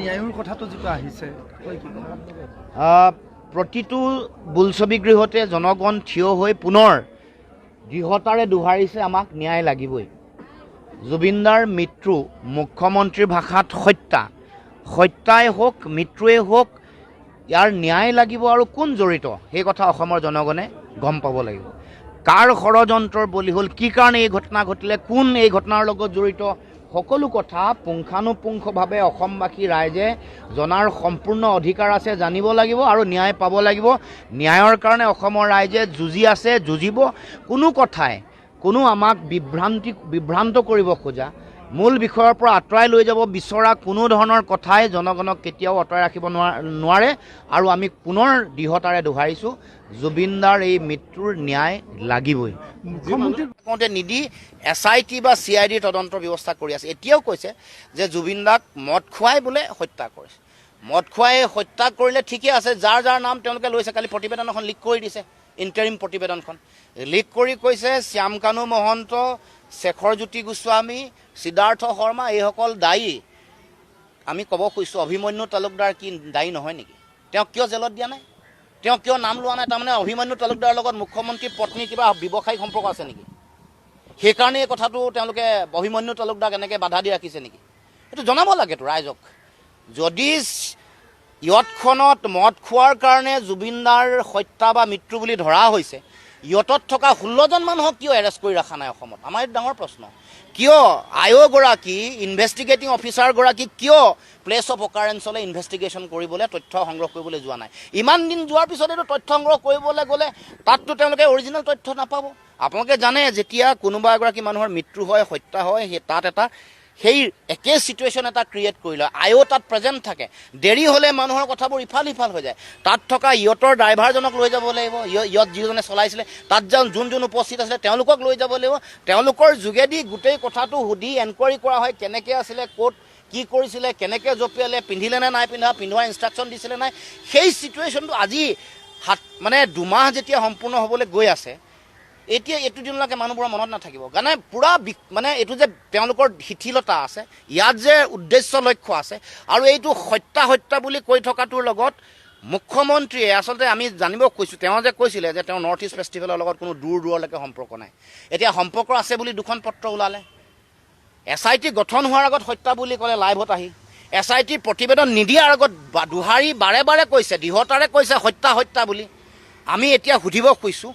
ন্যায়ৰ কথাটো যেটো আহিছে প্ৰতিটো বোলছবি গৃহতে জনগণ থিয় হৈ পুনৰ দৃঢ়তাৰে দোহাৰিছে আমাক ন্যায় লাগিবই। জুবিনদাৰ মৃত্যু মুখ্যমন্ত্ৰীৰ ভাষাত হত্যাই হোক মৃত্যুৱে হোক ইয়াৰ ন্যায় লাগিব আৰু কোন জড়িত সেই কথা অসমৰ জনগণে গম পাব লাগিব। কাৰ ষড়যন্ত্ৰৰ বলি হ'ল, কি কাৰণে এই ঘটনা ঘটিলে, কোন এই ঘটনাৰ লগত জড়িত, সকলো কথা পুংখানুপুংখভাৱে অসমবাসী ৰাইজে জনাৰ সম্পূৰ্ণ অধিকাৰ আছে, জানিব লাগিব আৰু ন্যায় পাব লাগিব। ন্যায়ৰ কাৰণে অসমৰ ৰাইজে যুঁজি আছে, যুঁজিব। কোনো কথাই কোনো আমাক বিভ্ৰান্ত কৰিব খোজা, মূল বিষয়ৰ পৰা আঁতৰাই লৈ যাব বিচৰা কোনো ধৰণৰ কথাই জনগণক কেতিয়াও আঁতৰাই ৰাখিব নোৱাৰে। আৰু আমি পুনৰ দৃঢ়তাৰে দোহাৰিছোঁ, জুবিনদাৰ এই মৃত্যুৰ ন্যায় লাগিবই। মুখ্যমন্ত্ৰী নিদি SIT বা CID তদন্তৰ ব্যৱস্থা কৰি আছে। এতিয়াও কৈছে যে জুবিনদাক মদ খুৱাই বোলে হত্যা কৰিছে। মদ খুৱাই হত্যা কৰিলে ঠিকে আছে, যাৰ যাৰ নাম তেওঁলোকে লৈছে। কালি প্ৰতিবেদন এখন লিক কৰি দিছে, ইণ্টাৰিম প্ৰতিবেদনখন লিক কৰি কৈছে শ্যামকানু মহন্ত, শেখৰজ্যোতি গোস্বামী, সিদ্ধাৰ্থ শৰ্মা এইসকল দায়ী। আমি ক'ব খুজিছোঁ অভিমন্যু তালুকদাৰ কি দায়ী নহয় নেকি? তেওঁক কিয় জেলত দিয়া নাই? তেওঁ কিয় নাম লোৱা নাই? তাৰমানে অভিমন্যু তালুকদাৰৰ লগত মুখ্যমন্ত্ৰীৰ পত্নীৰ কিবা ব্যৱসায়িক সম্পৰ্ক আছে নেকি? সেইকাৰণে এই কথাটো তেওঁলোকে অভিমন্যু তালুকদাৰক এনেকৈ বাধা দি ৰাখিছে নেকি? এইটো জনাব লাগেতো ৰাইজক। যদি ইয়তখনত মদ খোৱাৰ কাৰণে জুবিনদাৰ হত্যা বা মৃত্যু বুলি ধৰা হৈছে, ইয়তত থকা 16জন মানুহক কিয় এৰেষ্ট কৰি ৰখা নাই অসমত? আমাৰ এইটো ডাঙৰ প্ৰশ্ন। কিয় আয়োগৰাকী ইনভেষ্টিগেটিং অফিচাৰগৰাকী কিয় প্লেচ অফ অকাৰেঞ্চলৈ ইনভেষ্টিগেশ্যন কৰিবলৈ, তথ্য সংগ্ৰহ কৰিবলৈ যোৱা নাই? ইমান দিন যোৱাৰ পিছত এইটো তথ্য সংগ্ৰহ কৰিবলৈ গ'লে তাততো তেওঁলোকে অৰিজিনেল তথ্য নাপাব। আপোনালোকে জানে যেতিয়া কোনোবা এগৰাকী মানুহৰ মৃত্যু হয়, হত্যা হয়, তাত এটা সেই একে চিটুৱেশ্যন এটা ক্ৰিয়েট কৰি লয়। তাত প্ৰেজেণ্ট থাকে। দেৰি হ'লে মানুহৰ কথাবোৰ ইফাল সিফাল হৈ যায়। তাত থকা ইয়তৰ ড্ৰাইভাৰজনক লৈ যাব লাগিব, ইয়ত যিজনে চলাইছিলে, তাত যোন উপস্থিত আছিলে তেওঁলোকক লৈ যাব লাগিব। তেওঁলোকৰ যোগেদি গোটেই কথাটো সুধি এনকুৱাৰী কৰা হয়, কেনেকৈ আছিলে, ক'ত কি কৰিছিলে, কেনেকৈ জঁপিয়ালে, পিন্ধিলে নে নাই পিন্ধোৱা ইনষ্ট্ৰাকশ্যন দিছিলে নাই। সেই চিটুৱেশ্যনটো আজি মানে 2 মাহ যেতিয়া সম্পূৰ্ণ হ'বলৈ গৈ আছে, এতিয়া এইটো দিনলৈকে মানুহবোৰৰ মনত নাথাকিব। কাৰণে পূৰা মানে এইটো যে তেওঁলোকৰ শিথিলতা আছে, ইয়াত যে উদ্দেশ্য লক্ষ্য আছে, আৰু এইটো হত্যা বুলি কৈ থকাটোৰ লগত মুখ্যমন্ত্ৰীয়ে আচলতে আমি জানিব কৈছোঁ, তেওঁ যে কৈছিলে যে তেওঁ নৰ্থ ইষ্ট ফেষ্টিভেলৰ লগত কোনো দূৰলৈকে সম্পৰ্ক নাই। এতিয়া সম্পৰ্ক আছে বুলি 2খন পত্ৰ ওলালে। SIT গঠন হোৱাৰ আগত হত্যা বুলি ক'লে লাইভত আহি, SIT প্ৰতিবেদন নিদিয়াৰ আগত দোহাৰি বাৰে বাৰে কৈছে, দৃঢ়তাৰে কৈছে হত্যা বুলি। আমি এতিয়া সুধিব খুজিছোঁ,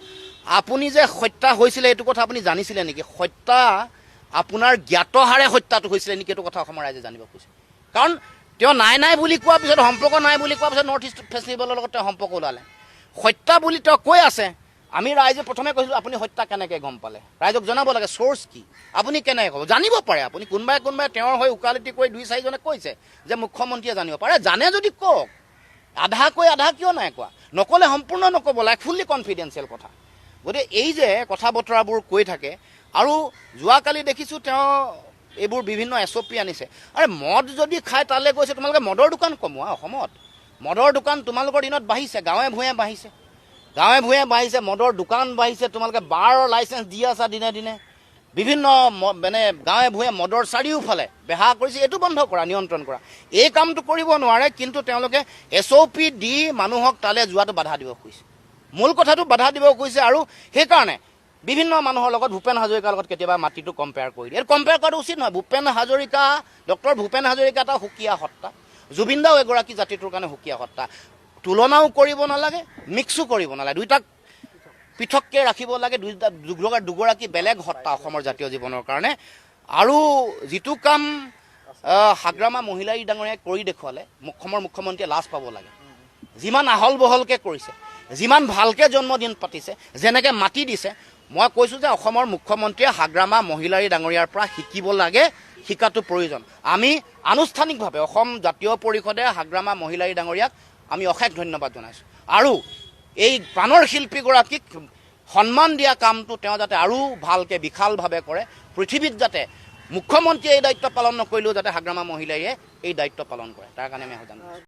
আপুনি যে হত্যা হৈছিলে এইটো কথা আপুনি জানিছিলে নেকি? হত্যা আপোনাৰ জ্ঞাতহাৰে হত্যাটো হৈছিলে নেকি? এইটো কথা অসমৰ ৰাইজে জানিব খুজিছে। কাৰণ তেওঁ নাই বুলি কোৱাৰ পিছত, সম্পৰ্ক নাই বুলি কোৱাৰ পিছত নৰ্থ ইষ্ট ফেষ্টিভেলৰ লগত তেওঁ সম্পৰ্ক ওলালে। হত্যা বুলি তেওঁ কৈ আছে। আমি ৰাইজে প্ৰথমে কৈছিলোঁ আপুনি হত্যা কেনেকৈ গম পালে? ৰাইজক জনাব লাগে চ'ৰ্চ কি, আপুনি কেনেকৈ ক'ব? জানিব পাৰে আপুনি। কোনোবাই তেওঁৰ হৈ উকালতি কৰি 2-4জনে কৈছে যে মুখ্যমন্ত্ৰীয়ে জানিব পাৰে। জানে যদি কওক, আধা কৈ আধা কিয় নাই কোৱা? নক'লে সম্পূৰ্ণ নক'ব লাগে, ফুল্লি কনফিডেঞ্চিয়েল কথা। গতিকে এই যে কথা বতৰাবোৰ কৈ থাকে, আৰু যোৱাকালি দেখিছোঁ তেওঁ এইবোৰ বিভিন্ন SOP আনিছে। আৰে মদ যদি খাই তালৈ গৈছে, তোমালোকে মদৰ দোকান কমোৱা। অসমত মদৰ দোকান তোমালোকৰ দিনত বাঢ়িছে, গাঁৱে ভূঞে বাঢ়িছে, মদৰ দোকান বাঢ়িছে। তোমালোকে বাৰৰ লাইচেঞ্চ দি আছা দিনে দিনে। বিভিন্ন মানে গাঁৱে ভূঞে মদৰ চাৰিওফালে বেহা কৰিছে। এইটো বন্ধ কৰা, নিয়ন্ত্ৰণ কৰা। এই কামটো কৰিব নোৱাৰে, কিন্তু তেওঁলোকে SOP দি মানুহক তালৈ যোৱাটো বাধা দিব খুজিছে। মূল কথাটো বাধা দিব খুজিছে। আৰু সেইকাৰণে বিভিন্ন মানুহৰ লগত ভূপেন হাজৰিকাৰ লগত কেতিয়াবা মাটিটো কম্পেয়াৰ কৰি দিয়ে। কম্পেয়াৰ কৰাটো উচিত নহয়। ডক্টৰ ভূপেন হাজৰিকা এটা সুকীয়া সত্তা, জুবিনদাও এগৰাকী জাতিটোৰ কাৰণে সুকীয়া সত্তা। তুলনাও কৰিব নালাগে, মিক্সো কৰিব নালাগে, দুইটাক পৃথককৈ ৰাখিব লাগে। দুগৰাকী বেলেগ সত্তা অসমৰ জাতীয় জীৱনৰ কাৰণে। আৰু যিটো কাম হাগ্ৰামা মহিলাই ডাঙৰীয়াই কৰি দেখুৱালে, অসমৰ মুখ্যমন্ত্ৰীয়ে লাজ পাব লাগে। যিমান আহল বহলকৈ কৰিছে, যিমান ভালকৈ জন্মদিন পাতিছে, যেনেকৈ মাতি দিছে, মই কৈছোঁ যে অসমৰ মুখ্যমন্ত্ৰীয়ে হাগ্ৰামা মহিলাৰী ডাঙৰীয়াৰ পৰা শিকিব লাগে, শিকাটো প্ৰয়োজন। আমি আনুষ্ঠানিকভাৱে অসম জাতীয় পৰিষদে হাগ্ৰামা মহিলাৰী ডাঙৰীয়াক আমি অশেষ ধন্যবাদ জনাইছোঁ। আৰু এই প্ৰাণৰ শিল্পীগৰাকীক সন্মান দিয়া কামটো তেওঁ যাতে আৰু ভালকৈ বিশালভাৱে কৰে, পৃথিৱীত যাতে মুখ্যমন্ত্ৰীয়ে এই দায়িত্ব পালন নকৰিলেও যাতে হাগ্ৰামা মহিলাৰীয়ে এই দায়িত্ব পালন কৰে, তাৰ কাৰণে আমি আহ্বান কৰিছোঁ।